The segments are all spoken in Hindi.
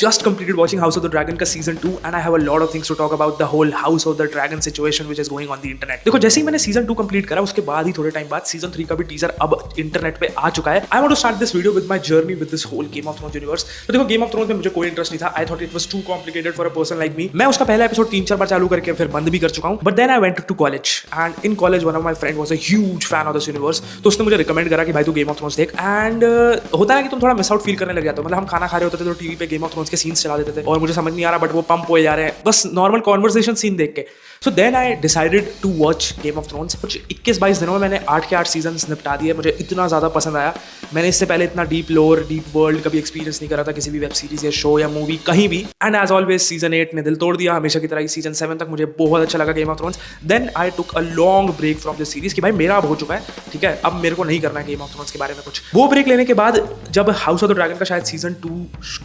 just completed watching House of the Dragon का season 2 and I have a lot of things to talk about the whole House of the Dragon situation which is going on the internet. देखो जैसे ही मैंने season 2 कंप्लीट करा उसके बाद ही थोड़े टाइम बाद season 3 का भी टीजर अब इंटरनेट पे आ चुका है. I want to start this video with my journey with this whole Game of Thrones universe. तो देखो Game of Thrones में मुझे कोई इंटरेस्ट नहीं था. I thought it was too complicated for a person like me. मैं उसका पहला एपिसोड 3-4 बार चालू करके फिर बंद भी कर चुका हूँ. But then I went to college and in college one of my friend was a huge fan of this universe. तो उसने मुझे रिकमेंड करा कि भाई तू Game of Thrones देख. And होता है कि तुम थोड़ा मिस आउट फील करने लग जाते हो. मतलब हम खाना खा रहे होते थे तो टीवी पे गेम ऑफ थ्रोन्स के सीन्स चला देते थे और मुझे समझ नहीं आ रहा बट वो पंप हो जा रहे हैं बस नॉर्मल कॉन्वर्सेशन सीन देख के. So then I decided to watch Game of Thrones. कुछ 21-22 दिनों में मैंने 8 के 8 सीजन्स निपटा दिए. मुझे इतना ज़्यादा पसंद आया. मैंने इससे पहले इतना डीप लोर डीप वर्ल्ड कभी एक्सपीरियंस नहीं करा था किसी भी वेब सीरीज या शो या मूवी कहीं भी. एंड एज ऑलवेज सीजन 8 ने दिल तोड़ दिया हमेशा की तरह ही. सीजन 7 तक मुझे बहुत अच्छा लगा Game of Thrones. Then I took a long break from this series कि भाई मेरा अब हो चुका है, ठीक है, अब मेरे को नहीं करना है गेम ऑफ थ्रोन्स के बारे में कुछ. वो ब्रेक लेने के बाद जब हाउस ऑफ द ड्रैगन का शायद सीजन 2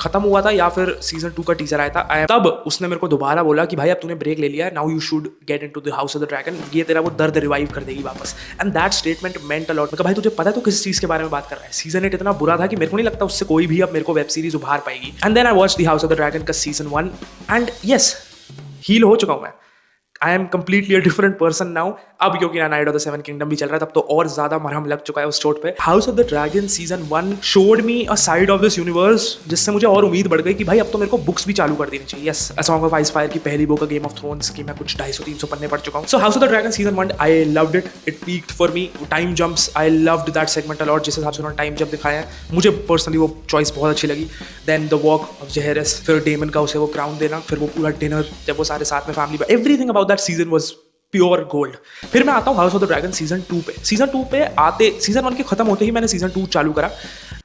खत्म हुआ था या फिर सीजन 2 का टीजर आया था, तब उसने मेरे को दोबारा बोला कि भाई अब तूने ब्रेक ले लिया है, now you should get into the House of the dragon. ये तेरा वो दर्द रिवाइव कर देगी वापस. And that statement meant a lot. भाई तुझे पता है तो किस चीज के बारे में बात कर रहा है. सीजन 8 इतना बुरा था कि मेरे को नहीं लगता उससे कोई भी अब मेरे को वेब सीरीज उभार पाएगी. And then I watch the House of the Dragon का सीजन 1 एंड यस हील हो चुका हूं मैं. I am completely a different person now. अब क्योंकि Knight of the Seven Kingdom भी चल रहा है तब तो और ज्यादा मरहम लग चुका है उस चोट पे. House of the Dragon season 1 showed me a side of this universe जिससे मुझे और उम्मीद बढ़ गई कि भाई अब तो मेरे को बुक्स भी चालू कर देनी चाहिए. Yes, a song of ice fire की पहली बुक गेम ऑफ थ्रोन्स की मैं कुछ 250-300 पन्ने पढ़ चुका हूँ. So House of the Dragon season 1 I loved it. It peaked for me. Time jumps I loved that segment a lot. जिस हिसाब से उन्होंने टाइम जंप दिखाया है मुझे पर्सनली वो चॉइस बहुत अच्छी लगी. देन द वॉक ऑफ जेहरस, फिर डेमन का उसे वो क्राउन देना, फिर वो पूरा डिनर जब वो सारे साथ में family, everything about that season was pure gold. फिर मैं आता हूँ house of the Dragon season 2 पे. सीजन 2 पे आते सीजन 1 के खत्म होते ही मैंने सीजन 2 चालू करा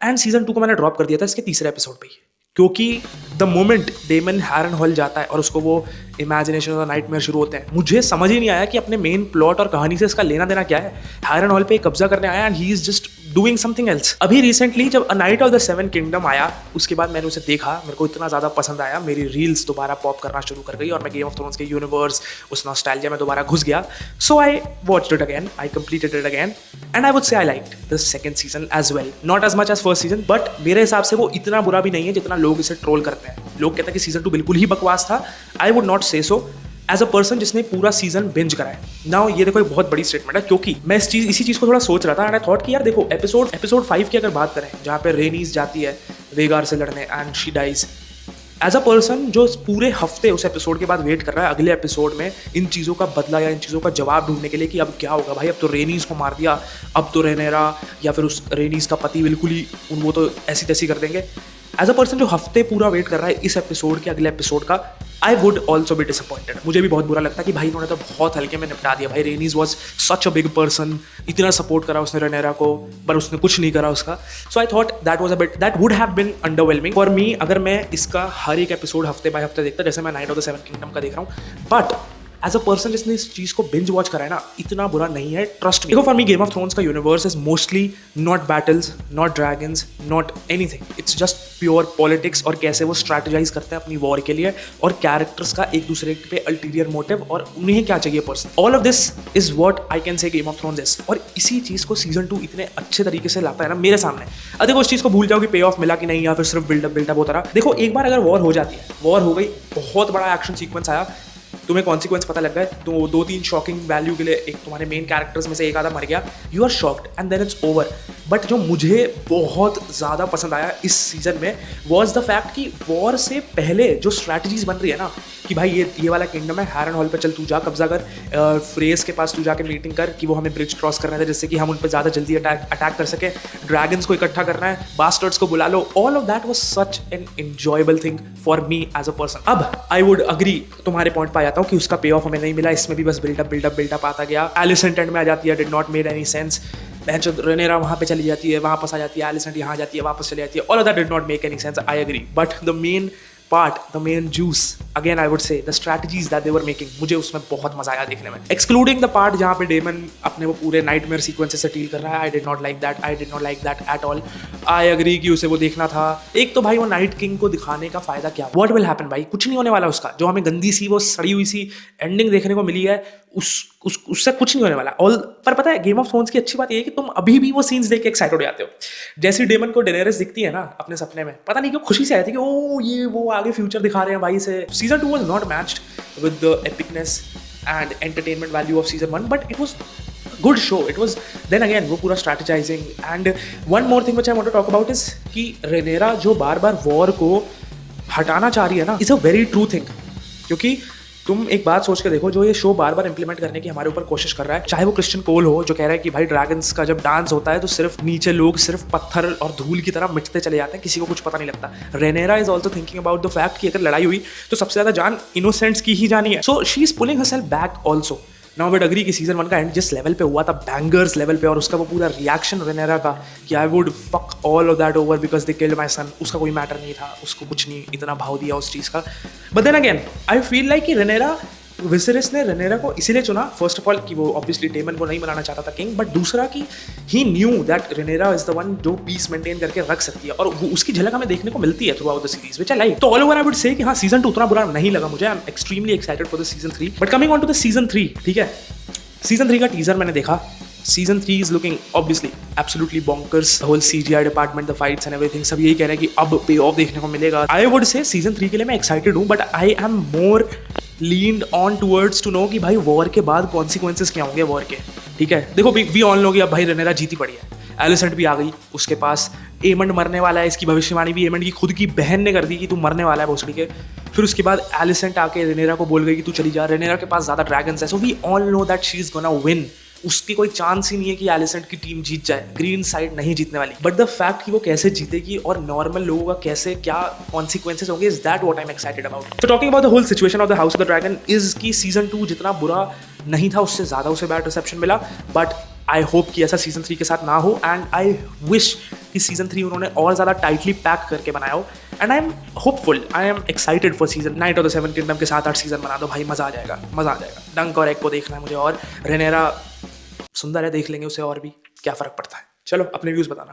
एंड सीजन 2 को मैंने ड्रॉप कर दिया था इसके तीसरे एपिसोड पे ही. क्योंकि द मोमेंट डेमन हैरनहॉल जाता है और उसको वो इमेजिनेशन और नाइटमेयर शुरू होते हैं, मुझे समझ ही नहीं आया कि अपने मेन प्लॉट और कहानी से इसका लेना देना क्या है. हैरनहॉल पे कब्जा करने आया and he is just doing something else. अभी रिसेंटली जब a night of the Seven kingdom आया उसके बाद मैंने उसे देखा, मेरे को इतना ज़्यादा पसंद आया, मेरी रील्स दोबारा पॉप करना शुरू कर गई और मैं गेम ऑफ थ्रोन्स के यूनिवर्स उस नॉस्टैल्जिया में दोबारा घुस गया. So I watched it again, I completed it again and I would say I liked the second season as well. Not as much as first season but मेरे हिसाब से वो इतना बुरा भी नहीं है जितना लोग इसे ट्रोल करते हैं. लोग कहते हैं कि सीजन 2 बिल्कुल ही बकवास था. आई वुड नॉट से सो एज अ पर्सन जिसने पूरा सीजन बिंज करा है. नाउ ये देखो एक बहुत बड़ी स्टेटमेंट है क्योंकि मैं इसी चीज़ को थोड़ा सोच रहा था एंड आई थॉट कि यार देखो एपिसोड 5 की अगर बात करें जहाँ पे रेनीज जाती है वेगार से लड़ने and she dies. As a person जो पूरे हफ्ते उस एपिसोड के बाद वेट कर रहा है अगले एपिसोड में इन चीज़ों का बदला या इन चीज़ों का जवाब ढूंढने के लिए कि अब क्या होगा भाई. अब तो रेनीज को मार दिया, अब तो रेनेरा या फिर उस रेनीज का पति बिल्कुल ही वो तो ऐसी तैसी कर देंगे. एज अ पर्सन जो हफ्ते पूरा वेट कर रहा है इस एपिसोड के अगले एपिसोड का, I would also be disappointed. मुझे भी बहुत बुरा लगता है कि भाई इन्होंने तो बहुत हल्के में निपटा दिया. भाई Rhaenys was such a big person, इतना सपोर्ट करा उसने रेनेरा को पर उसने कुछ नहीं करा उसका. So I thought that would have been underwhelming for me अगर मैं इसका हर एक एपिसोड हफ्ते बाय हफ्ते देखता जैसे मैं night of the Seven kingdom का देख रहा हूँ. बट एज अ पर्सन जिसने इस चीज़ को बिंज वॉच करा है ना, इतना बुरा नहीं है, ट्रस्ट मी. देखो for me Game of Thrones का universe is mostly not battles, not dragons, not anything. It's just pure politics और कैसे वो स्ट्रैटेजाइज करते हैं अपनी वॉर के लिए और कैरेक्टर्स का एक दूसरे पे अल्टीरियर मोटिव और उन्हें क्या चाहिए person. All of this is what I can say game of thrones is. और इसी चीज़ को सीजन 2 इतने अच्छे तरीके से लाता है ना मेरे सामने. अब देखो उस चीज़ को भूल जाओ कि पे ऑफ मिला कि नहीं या फिर सिर्फ बिल्डअप होता रहा. देखो एक बार अगर वॉर हो जाती है, वॉर हो गई, बहुत बड़ा एक्शन सीक्वेंस आया, तुम्हें कॉन्सिक्वेंस पता लग गए तो 2-3 शॉकिंग वैल्यू के लिए एक तुम्हारे मेन कैरेक्टर्स में से एक आधा मर गया, you are shocked and then it's over. But जो मुझे बहुत ज़्यादा पसंद आया इस सीज़न में वॉज द फैक्ट कि वॉर से पहले जो स्ट्रैटेजीज बन रही है ना कि भाई ये वाला किंगडम है, हैरनहॉल पे चल तू जा कब्जा कर, फ्रेस के पास तू जाके मीटिंग कर कि वो हमें ब्रिज क्रॉस करना है जिससे कि हम उन पर ज़्यादा जल्दी अटैक कर सके, ड्रैगन्स को इकट्ठा करना है, बास्टर्ड्स को बुला लो. All of that was such an enjoyable thing for me as a person. अब आई वुड अग्री तुम्हारे पॉइंट पर आ जाता हूँ कि उसका पे ऑफ हमें नहीं मिला. इसमें भी बस बिल्डअप आता गया. एलिसेंट एंड में आ जाती है, did not made any sense. Rhaenyra वहाँ पे चली जाती है, वापस आ जाती है, एलिसेंट यहाँ जाती है, वापस चली जाती है. All of that did not make any sense. I agree. But the main part, the main juice again I would say the strategies that they were making, मुझे उसमें बहुत मजा आया देखने में, एक्सक्लूडिंग द पार्ट जहाँ पे डेमन अपने वो पूरे नाइटमेयर सीक्वेंसेस से डील कर रहा है। I did not like that at all. I agree कि उसे वो देखना था। एक तो भाई वो नाइट किंग को दिखाने का फायदा क्या, व्हाट विल हैपन भाई, कुछ नहीं होने वाला उसका। जो हमें गंदी सी वो सड़ी हुई सी एंडिंग देखने को मिली है उससे कुछ नहीं होने वाला। ऑल पर पता है गेम ऑफ थ्रोन्स की अच्छी बात ये है कि तुम अभी भी वो सीन्स देख के एक्साइटेड हो जाते हो। जैसे डेमन को डेनेरिस दिखती है ना अपने सपने में, पता नहीं क्यों खुशी से आती है कि ओ ये वो आगे फ्यूचर दिखा रहे हैं भाई से। Season 2 was not matched with the epicness and entertainment value of season 1, but it was good show. It was then again वो पूरा strategising. And one more thing which I want to talk about is कि रेनेरा जो बार बार वॉर को हटाना चाह रही है ना, is a very true thing. क्योंकि तुम एक बात सोच के देखो, जो ये शो बार बार इंप्लीमेंट करने की हमारे ऊपर कोशिश कर रहा है, चाहे वो क्रिश्चियन कोल हो जो कह रहा है कि भाई ड्रैगन्स का जब डांस होता है तो सिर्फ नीचे लोग सिर्फ पत्थर और धूल की तरह मिटते चले जाते हैं, किसी को कुछ पता नहीं लगता। Rhaenyra is also thinking about the fact कि अगर लड़ाई हुई तो सबसे ज्यादा जान इनोसेंट्स की ही जानी है। So she is pulling herself back also. Now but agree कि सीजन 1 का एंड जिस लेवल पे हुआ था, बैंगर्स लेवल पे, और उसका वो पूरा रिएक्शन रेनेरा का कि I would fuck all of that over because they killed my son, उसका कोई मैटर नहीं था, उसको कुछ नहीं इतना भाव दिया उस चीज़ का। But then again I feel like कि रेनेरा, विसेरिस ने रेनेरा को इसीलिए चुना, फर्स्ट ऑफ ऑल कि वो ऑब्वियसली डेमन को नहीं बनाना चाहता था किंग, बट दूसरा कि he knew that Rhaenyra is the one जो पीस मेंटेन करके रख सकती है, और वो उसकी झलक हमें देखने को मिलती है throughout the series, which I like. तो all over I would say कि हाँ सीजन 2 उतना बुरा नहीं लगा मुझे। I am extremely excited for the season 3। But coming on to the season 3, ठीक है, सीजन 3 का टीजर मैंने देखा। Season 3 is looking obviously absolutely bonkers, the whole CGI department, the fights and everything, सब यही कह रहे हैं कि अब पे ऑफ देखने को मिलेगा। I would say सीजन 3 के लिए मैं एक्साइटेड हूँ, but I am more leaned on towards to know कि भाई वॉर के बाद कॉन्सिक्वेंसेस क्या होंगे वॉर के। ठीक है, देखो वी ऑन लो कि अब भाई रेनेरा जीती पड़ी है, एलिसेंट भी आ गई उसके पास, एमंड मरने वाला है, इसकी भविष्यवाणी भी एमंड की खुद की बहन ने कर दी कि तू मरने वाला है भोसड़ी के। फिर उसके बाद एलिसेंट आके रेनेरा को बोल गई कि तू चली जा, रेनेरा के पास ज़्यादा ड्रैगन्स है, so we all know that she is gonna win. उसकी कोई चांस ही नहीं है कि एलिसेंट की टीम जीत जाए, ग्रीन साइड नहीं जीतने वाली। बट द फैक्ट कि वो कैसे जीतेगी और नॉर्मल लोगों का कैसे क्या कॉन्सिक्वेंसेज होंगे, is that what I am excited about. तो talking about the whole situation of the House of the Dragon is कि सीजन 2 जितना बुरा नहीं था उससे ज़्यादा उसे बैड रिसेप्शन मिला, बट आई होप कि ऐसा सीजन 3 के साथ ना हो, एंड आई विश कि सीजन 3 उन्होंने और ज़्यादा टाइटली पैक करके बनाया हो। And I am hopeful, I am excited for season night of the 7 kingdom के 7-8 सीजन बना दो भाई, मज़ा आ जाएगा, मज़ा आ जाएगा। डंक और एग को देखना है मुझे, और रेनेरा सुंदर है, देख लेंगे उसे, और भी क्या फ़र्क पड़ता है। चलो अपने व्यूज़ बताना।